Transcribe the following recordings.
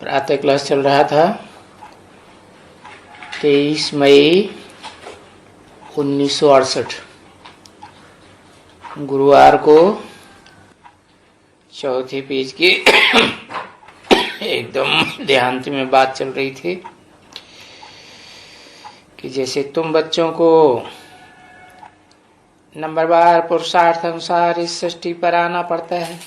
प्रातः क्लास चल रहा था। 23 मई 1968 गुरुवार को चौथे पेज की एकदम देहांत में बात चल रही थी कि जैसे तुम बच्चों को नंबरवार पुरुषार्थ अनुसार इस सृष्टि पर आना पड़ता है,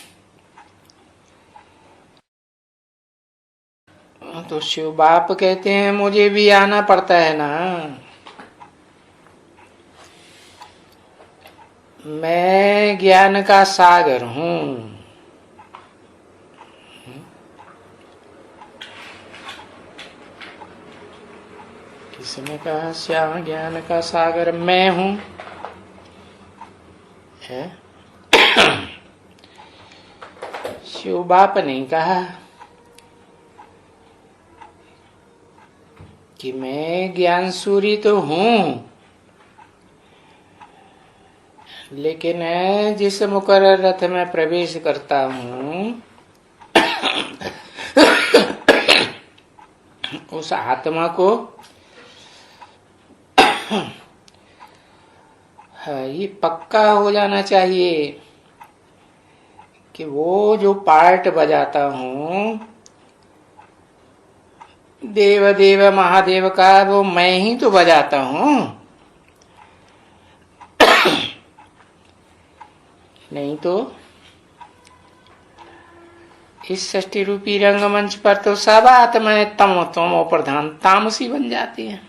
तो शिव बाप कहते हैं मुझे भी आना पड़ता है ना। मैं ज्ञान का सागर हूं। किसने कहा श्याम ज्ञान का सागर मैं हूं? है शिव बाप ने कहा कि मैं ज्ञान सूरी तो हूं, लेकिन जिस मुकर्रर रथ में प्रवेश करता हूं उस आत्मा को ये पक्का हो जाना चाहिए कि वो जो पार्ट बजाता हूं देव देव महादेव का, वो मैं ही तो बजाता हूं। नहीं तो इस सृष्टि रूपी रंगमंच पर तो सब आत्माएं तमो प्रधान तामसी बन जाती हैं।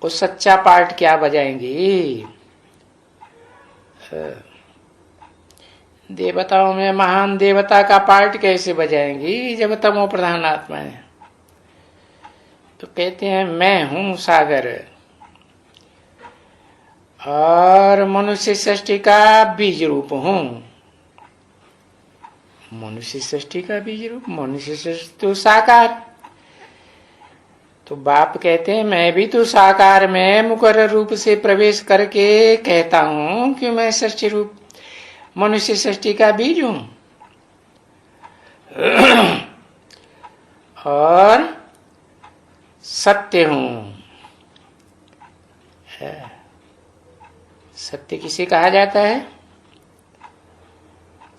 वो सच्चा पार्ट क्या बजाएंगी? देवताओं में महान देवता का पार्ट कैसे बजाएंगी जब तमो प्रधान आत्मा है? तो कहते हैं मैं हूं सागर, और मनुष्य सृष्टि का बीज रूप हूं। मनुष्य सृष्टि का बीज रूप, मनुष्य सृष्टि तो साकार। तो बाप कहते हैं मैं भी तो साकार में मुकर्रर रूप से प्रवेश करके कहता हूं कि मैं सृष्टि रूप मनुष्य सृष्टि का बीज हूं और सत्य हूं। सत्य किसे कहा जाता है?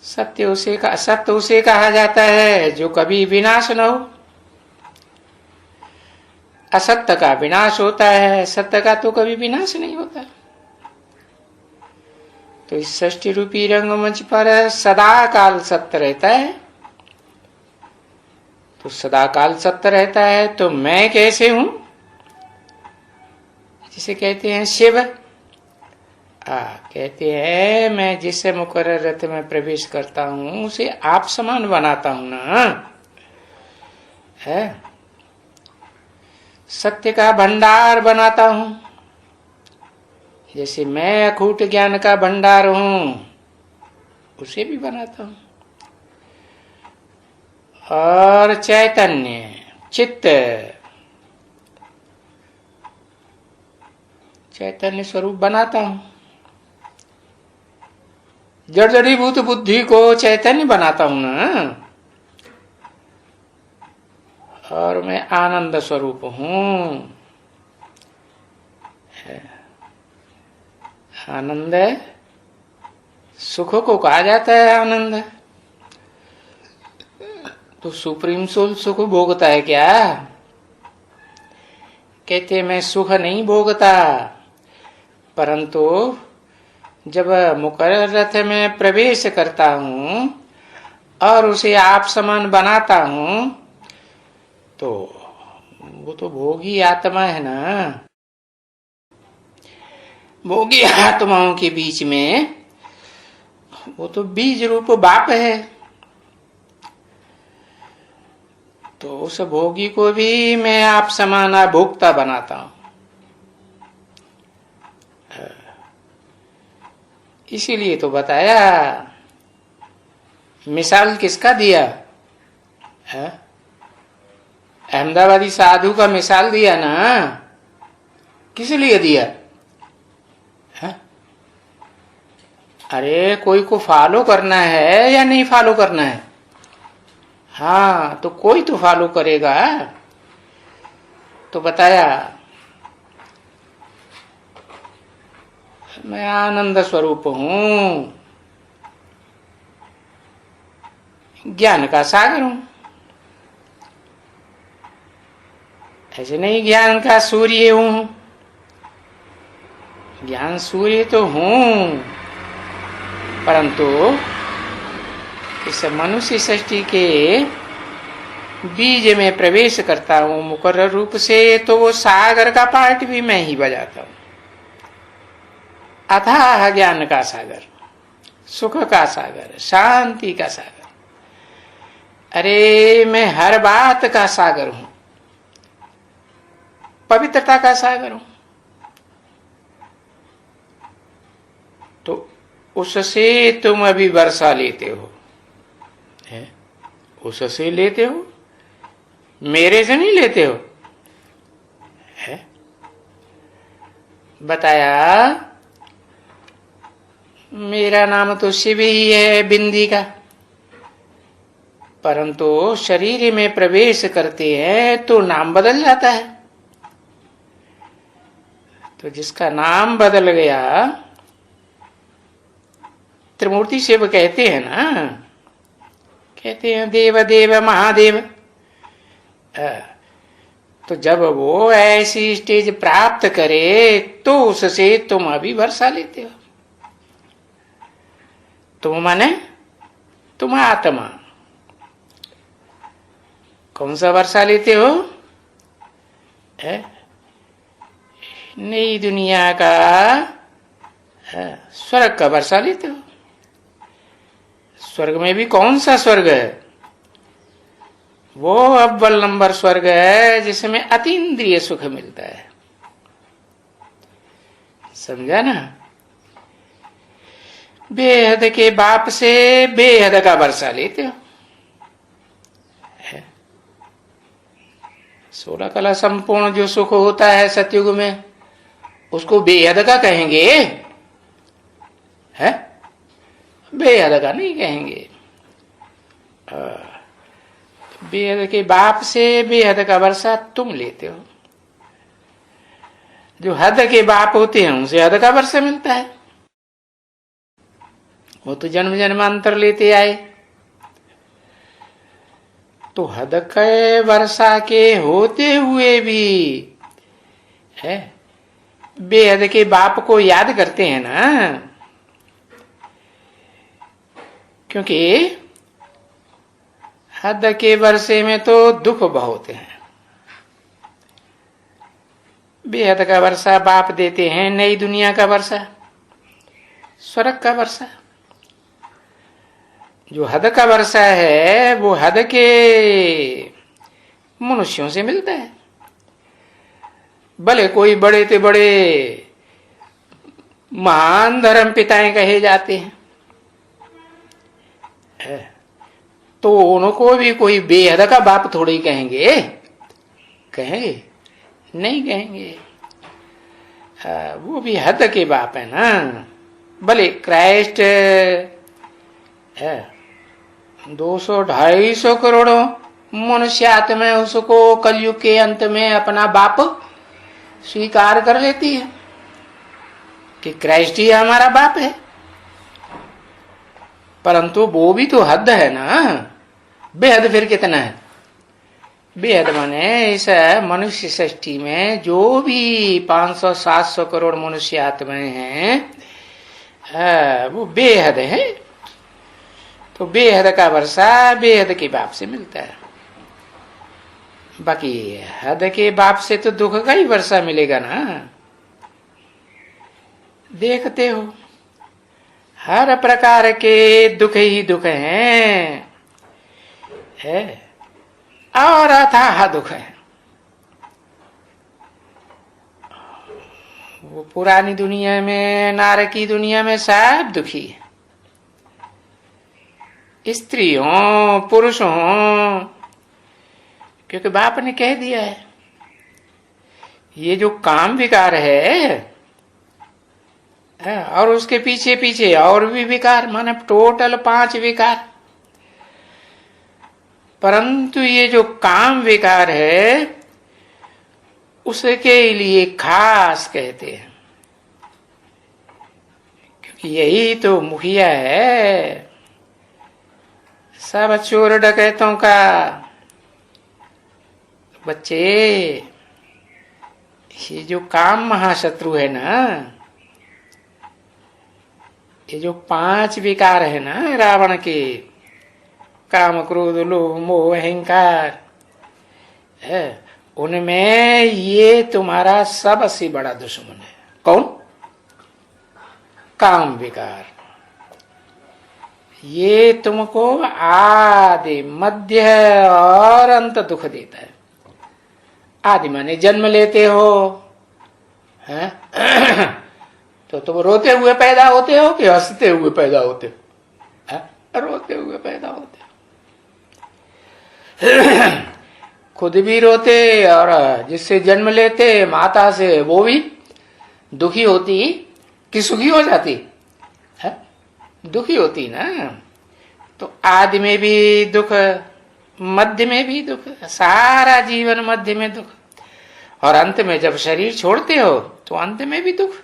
सत्य उसे कहा जाता है जो कभी विनाश न हो। असत्य का विनाश होता है, सत्य का तो कभी विनाश नहीं होता। तो इस सृष्टि रूपी रंगमंच पर सदा काल सत्य रहता है। तो सदा काल सत्य रहता है तो मैं कैसे हूं? जिसे कहते हैं शिव। कहते हैं मैं जिससे मुकर्रर रथ में प्रवेश करता हूं उसे आप समान बनाता हूं ना। है सत्य का भंडार बनाता हूं। जैसे मैं अखूट ज्ञान का भंडार हूं उसे भी बनाता हूं। और चैतन्य चित्त चैतन्य स्वरूप बनाता हूं। जड़ जड़ीभूत बुद्धि को चैतन्य बनाता हूं ना। और मैं आनंद स्वरूप हूं। आनंद सुख को कहा जाता है। आनंद तो सुप्रीम सोल सुख भोगता है क्या? कहते मैं सुख नहीं भोगता, परंतु जब मुकर्रर रथ में प्रवेश करता हूं और उसे आप समान बनाता हूं तो वो तो भोगी आत्मा है ना। भोगी आत्माओं के बीच में वो तो बीज रूप बाप है। तो उस भोगी को भी मैं आप समान भोक्ता बनाता हूं। इसीलिए तो बताया। मिसाल किसका दिया? अहमदाबादी साधु का मिसाल दिया ना। किस लिए दिया? अरे कोई को फॉलो करना है या नहीं फॉलो करना है? हाँ, तो कोई तो फॉलो करेगा। तो बताया मैं आनंद स्वरूप हूं, ज्ञान का सागर हूं। ऐसे नहीं ज्ञान का सूर्य हूं, ज्ञान सूर्य तो हूं, परंतु इस मनुष्य सृष्टि के बीज में प्रवेश करता हूं मुकर्रर रूप से, तो वो सागर का पार्ट भी मैं ही बजाता हूं। अथाह ज्ञान का सागर, सुख का सागर, शांति का सागर। अरे मैं हर बात का सागर हूं, पवित्रता का सागर हूं। तो उससे तुम अभी वर्षा लेते हो, है? उससे लेते हो, मेरे से नहीं लेते हो, है? बताया मेरा नाम तो शिव ही है बिंदी का, परंतु शरीर में प्रवेश करते हैं तो नाम बदल जाता है। तो जिसका नाम बदल गया, त्रिमूर्ति शिव कहते हैं ना, कहते हैं देव देव महादेव। तो जब वो ऐसी स्टेज प्राप्त करे तो उससे तुम अभी वर्षा लेते हो। तुम माने तुम आत्मा, कौन सा वर्षा लेते हो? नई दुनिया का, स्वर्ग का वर्षा लेते हो। स्वर्ग में भी कौन सा स्वर्ग है? वो अव्वल नंबर स्वर्ग है जिसमें अतीन्द्रिय सुख मिलता है। समझा ना? बेहद के बाप से बेहद का वर्षा लेते हो। 16 कला संपूर्ण जो सुख होता है सतयुग में, उसको बेहद का कहेंगे? है? बेहद का नहीं कहेंगे। बेहद के बाप से बेहद का वर्षा तुम लेते हो। जो हद के बाप होते हैं उनसे हद का वर्षा मिलता है। वो तो जन्म जन्मांतर लेते आए। तो हद के वर्षा के होते हुए भी है बेहद के बाप को याद करते हैं ना, क्योंकि हद के वर्षे में तो दुख बहुत है। बेहद का वर्षा बाप देते हैं, नई दुनिया का वर्षा, स्वर्ग का वर्षा। जो हद का वर्षा है वो हद के मनुष्यों से मिलता है। भले कोई बड़े से बड़े महान धर्म पिताएं कहे जाते हैं, तो उनको भी कोई बेहद का बाप थोड़ी कहेंगे। कहेंगे? नहीं कहेंगे। वो भी हद के बाप है ना। भले क्राइस्ट 200-250 करोड़ों मनुष्य आत्मा उसको कलयुग के अंत में अपना बाप स्वीकार कर लेती है कि क्राइस्ट ही हमारा बाप है, परंतु वो भी तो हद है ना। बेहद फिर कितना है? बेहद माने इस मनुष्य सृष्टि में जो भी 500-700 करोड़ मनुष्य आत्माएं हैं, वो बेहद है। तो बेहद का वर्षा बेहद के बाप से मिलता है। बाकी हद के बाप से तो दुख का ही वर्षा मिलेगा ना। देखते हो हर प्रकार के दुख ही दुख हैं, है और अथाह दुख है। वो पुरानी दुनिया में, नारकी दुनिया में सब दुखी है। स्त्री हो पुरुष हो, क्योंकि बाप ने कह दिया है ये जो काम विकार है, और उसके पीछे पीछे और भी विकार, माने टोटल 5 विकार। परंतु ये जो काम विकार है उसके लिए खास कहते हैं, क्योंकि यही तो मुखिया है सब चोर डकैतों का। बच्चे, ये जो काम महाशत्रु है ना, ये जो 5 विकार है ना रावण के, काम क्रोध लोभ मोह अहंकार है, उनमें ये तुम्हारा सबसे बड़ा दुश्मन है। कौन? काम विकार। ये तुमको आदि मध्य और अंत दुख देता है। आदि माने जन्म लेते हो है? तो तुम रोते हुए पैदा होते हो कि हंसते हुए पैदा होते हो? रोते हुए पैदा होते हो। खुद भी रोते और जिससे जन्म लेते माता से वो भी दुखी होती कि सुखी हो जाती है? दुखी होती ना। तो आदि में भी दुख, मध्य में भी दुख, सारा जीवन मध्य में दुख, और अंत में जब शरीर छोड़ते हो तो अंत में भी दुख।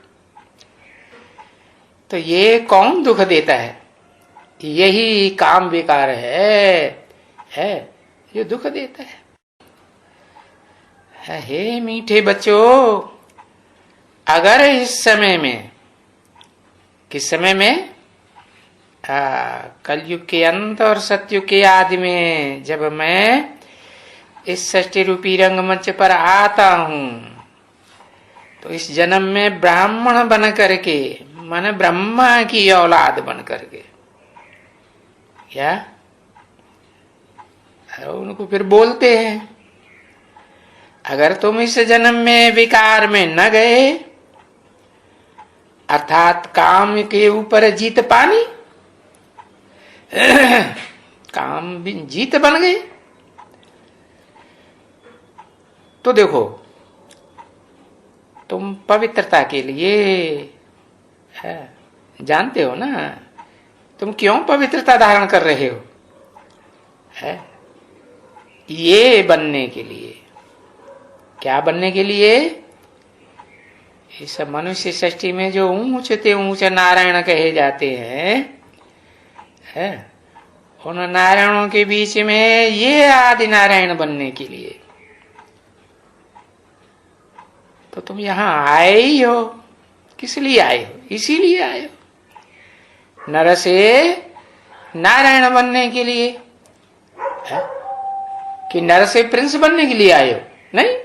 तो ये कौन दुख देता है? यही काम विकार है जो दुख देता है। हे मीठे बच्चों, अगर इस समय में, किस समय में? कलयुग के अंत और सतयुग के आदि में, जब मैं इस सृष्टि रूपी रंगमंच पर आता हूं, तो इस जन्म में ब्राह्मण बन करके, माने ब्रह्मा की औलाद बन करके, क्या उनको फिर बोलते हैं, अगर तुम इस जन्म में विकार में न गए, अर्थात काम के ऊपर जीत पानी, काम भी जीत बन गई, तो देखो तुम पवित्रता के लिए जानते हो ना, तुम क्यों पवित्रता धारण कर रहे हो? ये बनने के लिए। क्या बनने के लिए? इस मनुष्य सृष्टि में जो ऊंचे ऊंचे नारायण कहे जाते हैं, उन नारायणों के बीच में ये आदि नारायण बनने के लिए तो तुम यहां आए ही हो। किस लिए आए हो? इसीलिए आए हो, नर से नारायण बनने के लिए है? कि नर से प्रिंस बनने के लिए आए हो? नहीं,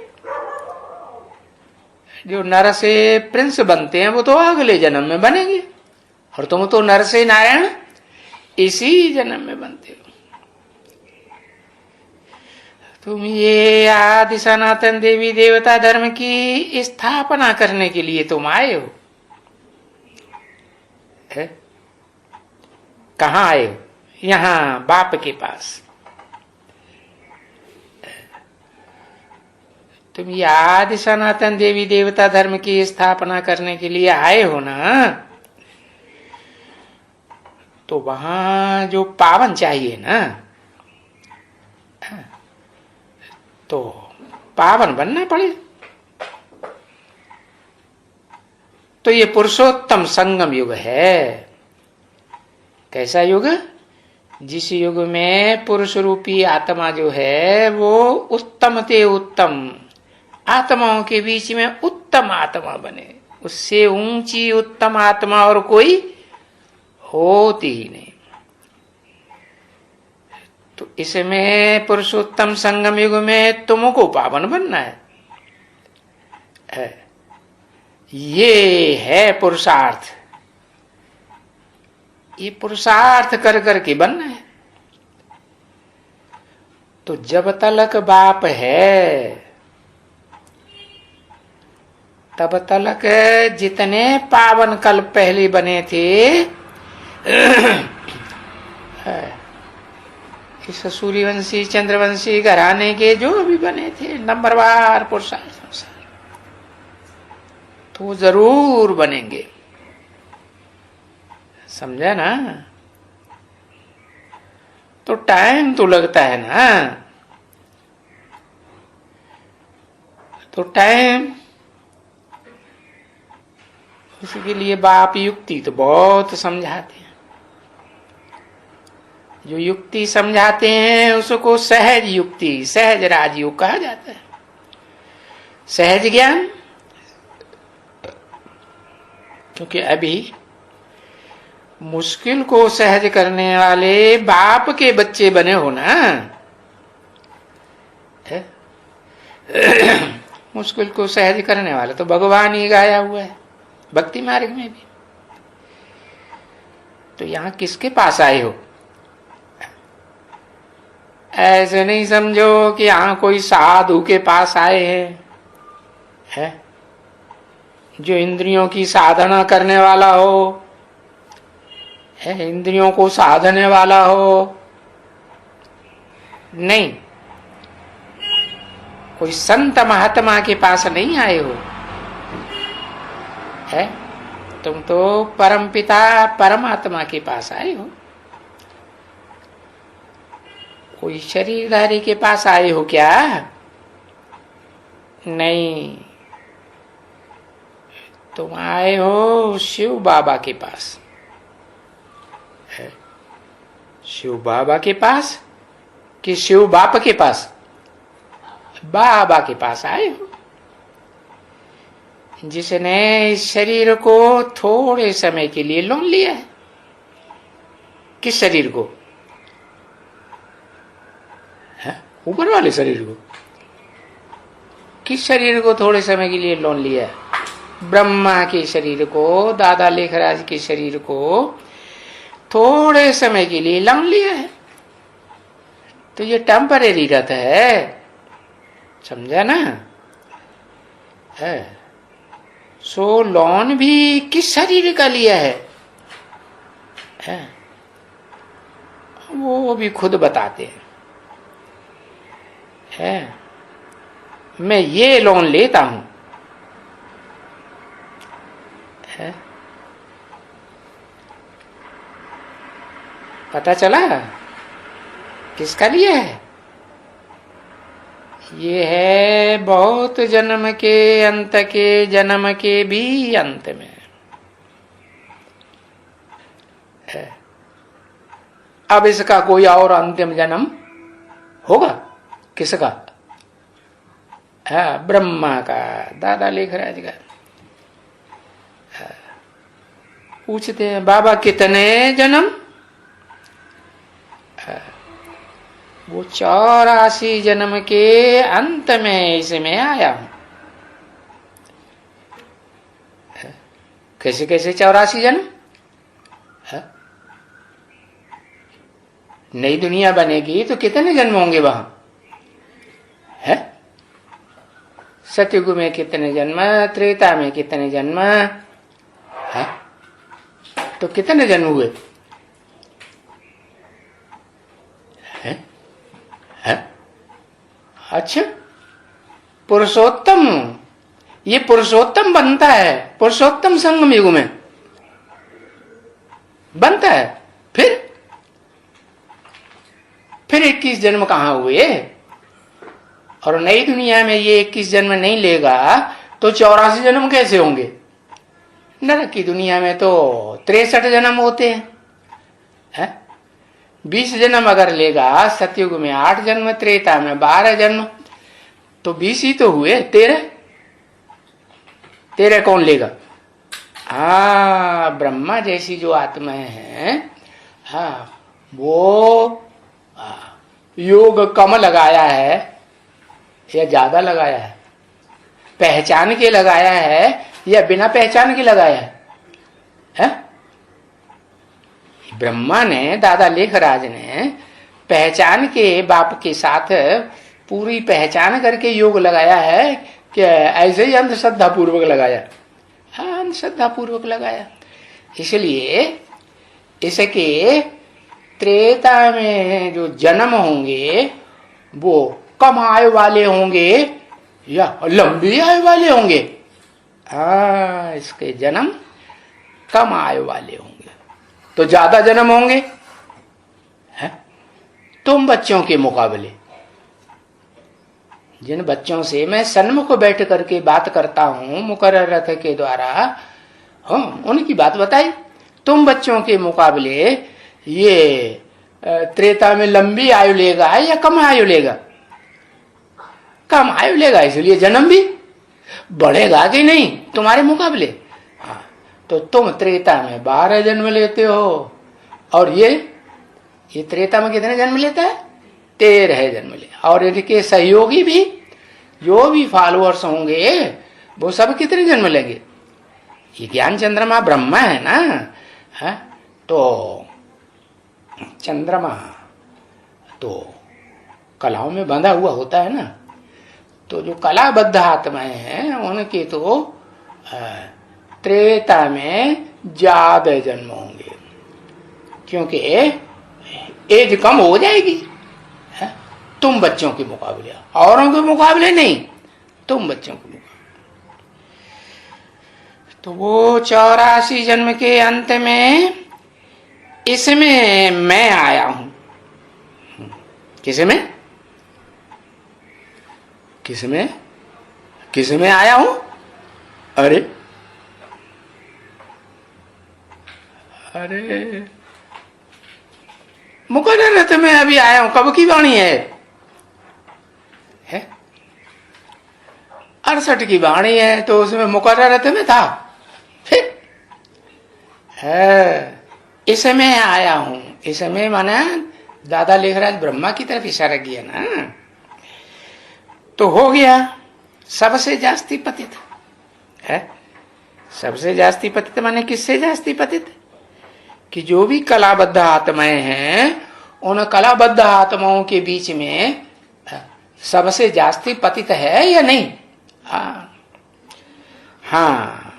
जो नर से प्रिंस बनते हैं वो तो अगले जन्म में बनेंगे, और तुम तो नर से नारायण इसी जन्म में बनते हो। तुम ये आदि सनातन देवी देवता धर्म की स्थापना करने के लिए तुम आए हो। कहाँ आए हो? यहाँ बाप के पास। तुम ये आदि सनातन देवी देवता धर्म की स्थापना करने के लिए आए हो ना, तो वहां जो पावन चाहिए ना, तो पावन बनना पड़े। तो ये पुरुषोत्तम संगम युग है। कैसा युग? जिस युग में पुरुष रूपी आत्मा जो है वो उत्तम ते उत्तम आत्माओं के बीच में उत्तम आत्मा बने। उससे ऊंची उत्तम आत्मा और कोई होती ही नहीं। तो इसमें पुरुषोत्तम संगम युग में तुमको पावन बनना है। ये है पुरुषार्थ। ये पुरुषार्थ कर करके बनना है। तो जब तलक बाप है तब तलक जितने पावन कल्प पहले बने थे इस सूर्यवंशी चंद्रवंशी घराने के जो भी बने थे नंबरवार पुरुषार्थ तो जरूर बनेंगे। समझा ना? तो टाइम तो लगता है ना, तो टाइम, उसके लिए बाप युक्ति तो बहुत समझाते हैं। जो युक्ति समझाते हैं उसको सहज युक्ति, सहज राजयोग कहा जाता है। सहज ज्ञान, क्योंकि अभी मुश्किल को सहज करने वाले बाप के बच्चे बने हो ना। मुश्किल को सहज करने वाला तो भगवान ही गाया हुआ है भक्ति मार्ग में भी। तो यहां किसके पास आए हो? ऐसे नहीं समझो कि यहां कोई साधु के पास आए हैं, है? जो इंद्रियों की साधना करने वाला हो, है? इंद्रियों को साधने वाला हो, नहीं। कोई संत महात्मा के पास नहीं आए हो, है? तुम तो परम पिता परमात्मा के पास आए हो। कोई शरीरधारी के पास आए हो क्या? नहीं, तुम आए हो शिव बाबा के पास। है? शिव बाबा के पास कि शिव बाप के पास? बाबा के पास आए हो, जिसने इस शरीर को थोड़े समय के लिए लोन लिया है। किस शरीर को? ऊपर वाले शरीर को। किस शरीर को थोड़े समय के लिए लोन लिया है? ब्रह्मा के शरीर को, दादा लेखराज के शरीर को थोड़े समय के लिए लोन लिया है। तो ये टेम्परेरी रहता है, समझा ना? है सो लोन भी किस शरीर का लिया है? वो भी खुद बताते हैं। है मैं ये लोन लेता हूं, है? पता चला किसका लिया है? ये है बहुत जन्म के अंत के, जन्म के भी अंत में है। अब इसका कोई और अंतिम जन्म होगा? किसका? है ब्रह्मा का, दादा लेखराज का। पूछते हैं बाबा कितने जन्म? वो 84 जन्म के अंत में इसमें आया हूं। कैसे कैसे 84 जन्म? नई दुनिया बनेगी तो कितने जन्म होंगे वहां? है सतयुग में कितने जन्म, त्रेता में कितने जन्म, है? तो कितने जन्म हुए? है? अच्छा, पुरुषोत्तम, ये पुरुषोत्तम बनता है पुरुषोत्तम संगम युग में बनता है। फिर 21 जन्म कहां हुए? और नई दुनिया में ये 21 जन्म नहीं लेगा तो 84 जन्म कैसे होंगे? नरक की दुनिया में तो 63 जन्म होते हैं। 20 जन्म अगर लेगा, सतयुग में 8 जन्म, त्रेता में 12 जन्म, तो 20 ही तो हुए। 13 कौन लेगा? ब्रह्मा जैसी जो आत्माएं हैं, वो योग कम लगाया है या ज्यादा लगाया है? पहचान के लगाया है या बिना पहचान के लगाया है? ब्रह्मा ने, दादा लेखराज ने पहचान के बाप के साथ पूरी पहचान करके योग लगाया है कि ऐसे ही अंधश्रद्धा पूर्वक लगाया? अंधश्रद्धा पूर्वक लगाया। इसलिए इसके त्रेता में जो जन्म होंगे वो कम आयु वाले होंगे या लंबी आयु वाले होंगे? इसके जन्म कम आयु वाले होंगे। तो ज्यादा जन्म होंगे, है? तुम बच्चों के मुकाबले, जिन बच्चों से मैं सन्मुख बैठ करके बात करता हूं मुकर्रर रथ के द्वारा, उनकी बात बताई। तुम बच्चों के मुकाबले ये त्रेता में लंबी आयु लेगा या कम आयु लेगा? कम आयु लेगा, इसलिए जन्म भी बढ़ेगा कि नहीं तुम्हारे मुकाबले। हाँ, तो तुम त्रेता में 12 जन्म लेते हो, और ये त्रेता में कितने जन्म लेता है? 13 जन्म ले। और इनके सहयोगी भी, जो भी फॉलोअर्स होंगे, वो सब कितने जन्म लेंगे? ये ज्ञान चंद्रमा ब्रह्मा है ना, है? तो चंद्रमा तो कलाओं में बंधा हुआ होता है ना, तो जो कलाबद्ध आत्माएं हैं उनके तो त्रेता में ज्यादा जन्म होंगे, क्योंकि एज कम हो जाएगी। है? तुम बच्चों के मुकाबले, औरों के मुकाबले नहीं, तुम बच्चों के मुकाबले। तो वो 84 जन्म के अंत में इसमें मैं आया हूं। किसमें? किसमें? किसमें आया हूं? अरे अरे मुकर्रर रथ में अभी आया हूं। कब की वाणी है? 68 की वाणी है, तो उसमें मुकर्रर रथ में था। फिर है इसमें आया हूं। इसमें माना दादा लेखराज ब्रह्मा की तरफ इशारा किया ना, तो हो गया सबसे जास्ती पतित है। सबसे जास्ती पतित माने किससे जास्ती पतित? कि जो भी कलाबद्ध आत्माएं हैं, उन कलाबद्ध आत्माओं के बीच में सबसे जास्ती पतित है या नहीं? हाँ,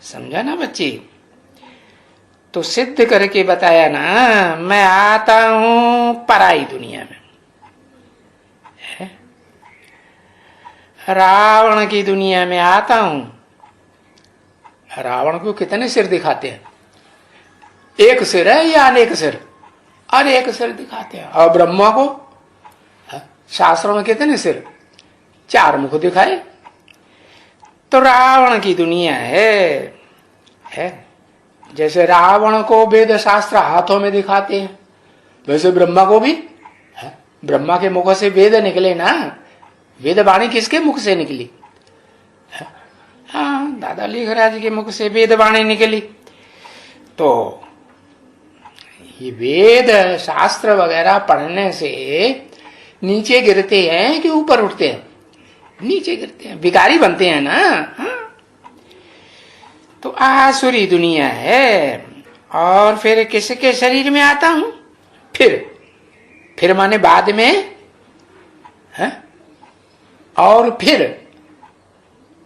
समझा ना बच्ची? तो सिद्ध करके बताया ना, मैं आता हूं पराई दुनिया में, रावण की दुनिया में आता हूं। रावण को कितने सिर दिखाते हैं? एक सिर है या अनेक सिर? अनेक सिर दिखाते हैं। और ब्रह्मा को शास्त्रों में कितने सिर? 4 मुख दिखाए। तो रावण की दुनिया है। जैसे रावण को वेद शास्त्र हाथों में दिखाते हैं, वैसे ब्रह्मा को भी ब्रह्मा के मुख से वेद निकले ना। वेद वाणी किसके मुख से निकली? हाँ, दादा लेखराज के मुख से वेद वाणी निकली। तो ये वेद शास्त्र वगैरह पढ़ने से नीचे गिरते हैं कि ऊपर उठते हैं? नीचे गिरते हैं, भिखारी बनते हैं ना। हाँ? तो आसुरी दुनिया है। और फिर किसके शरीर में आता हूं? फिर माने बाद में है? और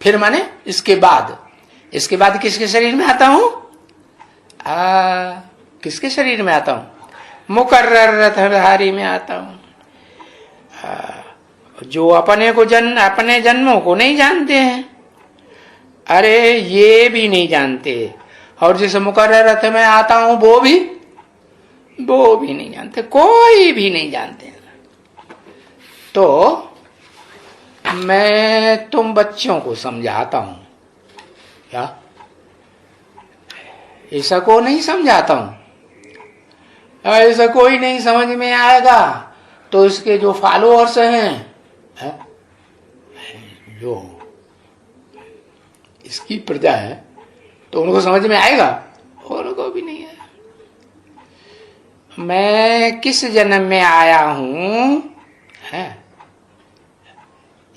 फिर माने इसके बाद किसके शरीर में आता हूं? किसके शरीर में आता हूं? मुकर्रर रथधारी में आता हूं। जो अपने जन्मों को नहीं जानते हैं, अरे ये भी नहीं जानते, और जिस मुकर्रर रथ में आता हूं वो भी नहीं जानते, कोई भी नहीं जानते। तो मैं तुम बच्चों को समझाता हूं। क्या ऐसा को नहीं समझाता हूं? ऐसा कोई नहीं समझ में आएगा तो इसके जो फॉलोअर्स हैं, जो इसकी प्रजा है, तो उनको समझ में आएगा? उनको भी नहीं आएगा। मैं किस जन्म में आया हूं है?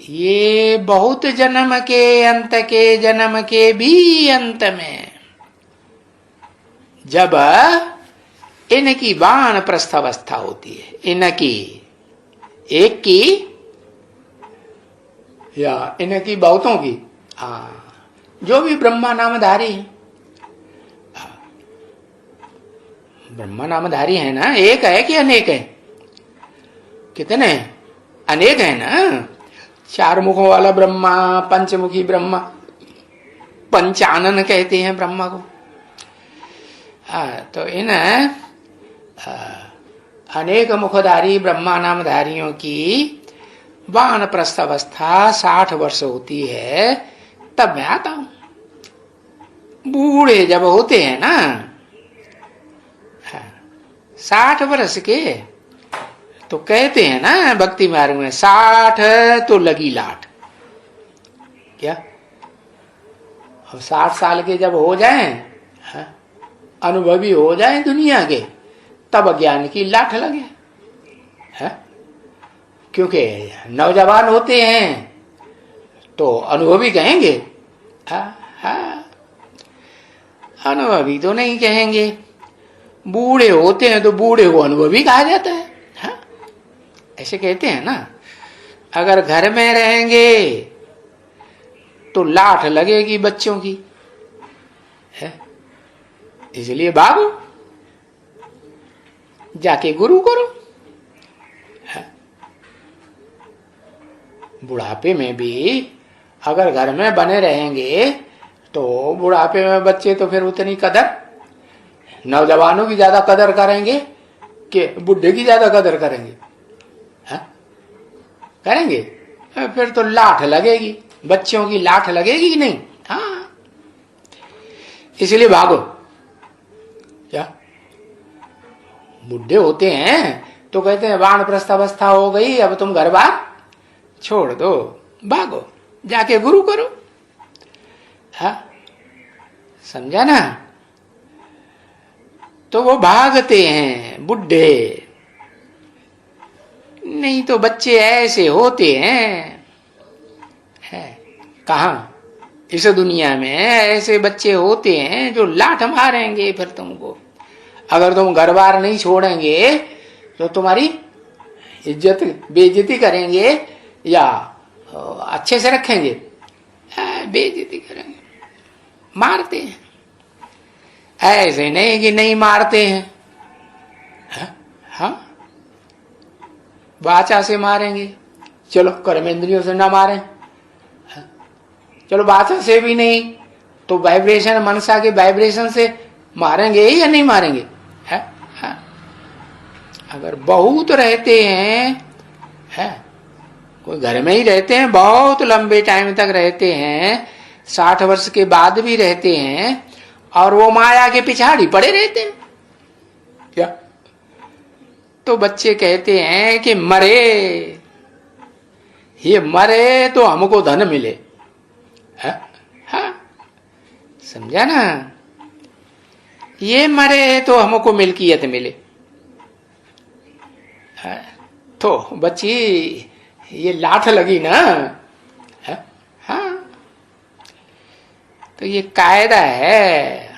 ये बहुत जन्म के अंत के जन्म के भी अंत में, जब इनकी बाण प्रस्थावस्था होती है, इनकी एक की या इनकी बहुतों की, जो भी ब्रह्मा नामधारी है, ब्रह्मा नामधारी है ना, एक है कि अनेक है? कितने? अनेक है ना। 4 मुखों वाला ब्रह्मा, पंचमुखी ब्रह्मा, पंचानन कहते हैं ब्रह्मा को। तो इन अनेक मुखधारी ब्रह्मा नामधारियों की वानप्रस्थ अवस्था 60 वर्ष होती है, तब मैं आता हूं। बूढ़े जब होते हैं ना 60 वर्ष के, तो कहते हैं ना भक्ति मार्ग में 60 तो लगी लाट। क्या अब 60 साल के जब हो जाएं, अनुभवी हो जाएं दुनिया के, तब ज्ञान की लाठ लगे है? क्योंकि नौजवान होते हैं तो अनुभवी कहेंगे, अनुभवी तो नहीं कहेंगे। बूढ़े होते हैं तो बूढ़े को अनुभवी कहा जाता है, हा? ऐसे कहते हैं ना। अगर घर में रहेंगे तो लाठ लगेगी बच्चों की, है? इसलिए भागो, जाके गुरु करो। बुढ़ापे में भी अगर घर में बने रहेंगे तो बुढ़ापे में बच्चे तो फिर उतनी कदर, नौजवानों की ज्यादा कदर करेंगे कि बुढ़े की ज्यादा कदर करेंगे? करेंगे। फिर तो लाठ लगेगी, बच्चों की लाठ लगेगी कि नहीं? हाँ, इसलिए भागो। क्या बुढ़े होते हैं तो कहते हैं वानप्रस्थ अवस्था हो गई, अब तुम घर बार छोड़ दो, भागो, जाके गुरु करो। हाँ, समझा ना? तो वो भागते हैं बुढ़े, नहीं तो बच्चे ऐसे होते हैं, है कहां? इस दुनिया में ऐसे बच्चे होते हैं जो लाठ मारेंगे फिर तुमको। अगर तुम घर बार नहीं छोड़ेंगे तो तुम्हारी इज्जत बेइज्जती करेंगे या अच्छे से रखेंगे? बेइज्जती करेंगे, मारते हैं। ऐसे नहीं कि नहीं मारते हैं, हाँ, वाचा से मारेंगे, चलो कर्मेंद्रियों से ना मारें, चलो वाचा से भी नहीं तो वाइब्रेशन, मनसा के वाइब्रेशन से मारेंगे या नहीं मारेंगे? है? हाँ? अगर बहुत रहते हैं, कोई घर में ही रहते हैं, बहुत लंबे टाइम तक रहते हैं, 60 वर्ष के बाद भी रहते हैं, और वो माया के पिछाड़ी पड़े रहते हैं, क्या? तो बच्चे कहते हैं कि मरे, ये मरे तो हमको धन मिले, है? हाँ, समझा ना? ये मरे तो हमको मिल्कियत मिले, है? तो बच्ची ये लाठ लगी ना, है? हाँ, तो ये कायदा है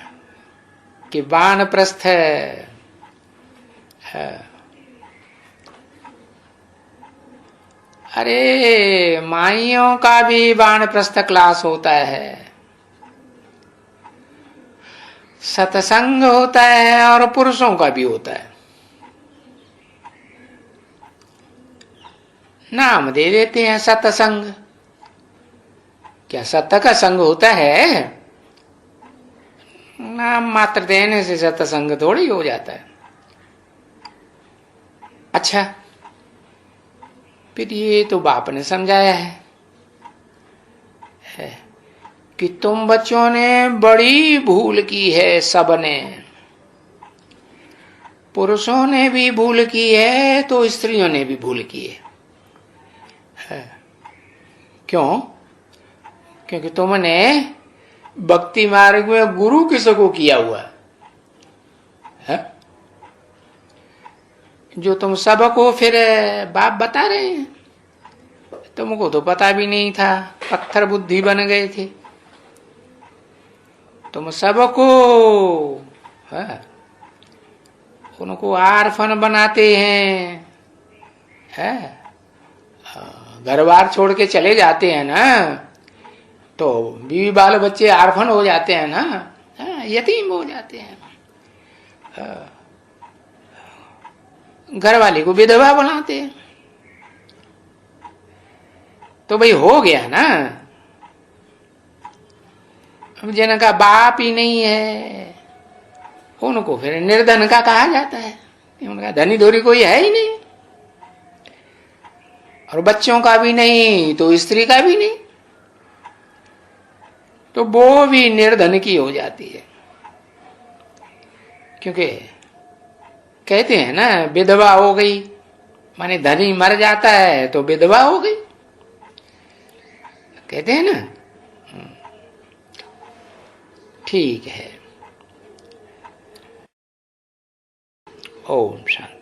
कि वानप्रस्थ है। अरे माइयों का भी वानप्रस्थ क्लास होता है, सत्संग होता है, और पुरुषों का भी होता है। नाम दे देते हैं सत्संग। क्या सत्य का संग होता है? नाम मात्र देने से सत्संग थोड़ी हो जाता है। अच्छा, फिर ये तो बाप ने समझाया है कि तुम बच्चों ने बड़ी भूल की है, सबने, पुरुषों ने भी भूल की है तो स्त्रियों ने भी भूल की है। क्यों? क्योंकि तुमने भक्ति मार्ग में गुरु किसको किया हुआ है? जो तुम सबको फिर बाप बता रहे हैं, तुमको तो पता भी नहीं था, पत्थर बुद्धि बन गए थे तुम सबको, है? उनको आरफन बनाते हैं, है? घर बार छोड़ के चले जाते हैं ना, तो बीवी बाल बच्चे आरफन हो जाते हैं ना, यतीम हो जाते हैं। घर वाले को विधवा बनाते हैं। तो भाई हो गया ना, अब जिनका बाप ही नहीं है उनको फिर निर्धन का कहा जाता है। उनका धनी धोरी कोई है ही नहीं, और बच्चों का भी नहीं तो स्त्री का भी नहीं, तो वो भी निर्धन की हो जाती है। क्योंकि कहते हैं ना, विधवा हो गई माने धनी मर जाता है तो विधवा हो गई, कहते हैं ना। ठीक है। ओम शांति।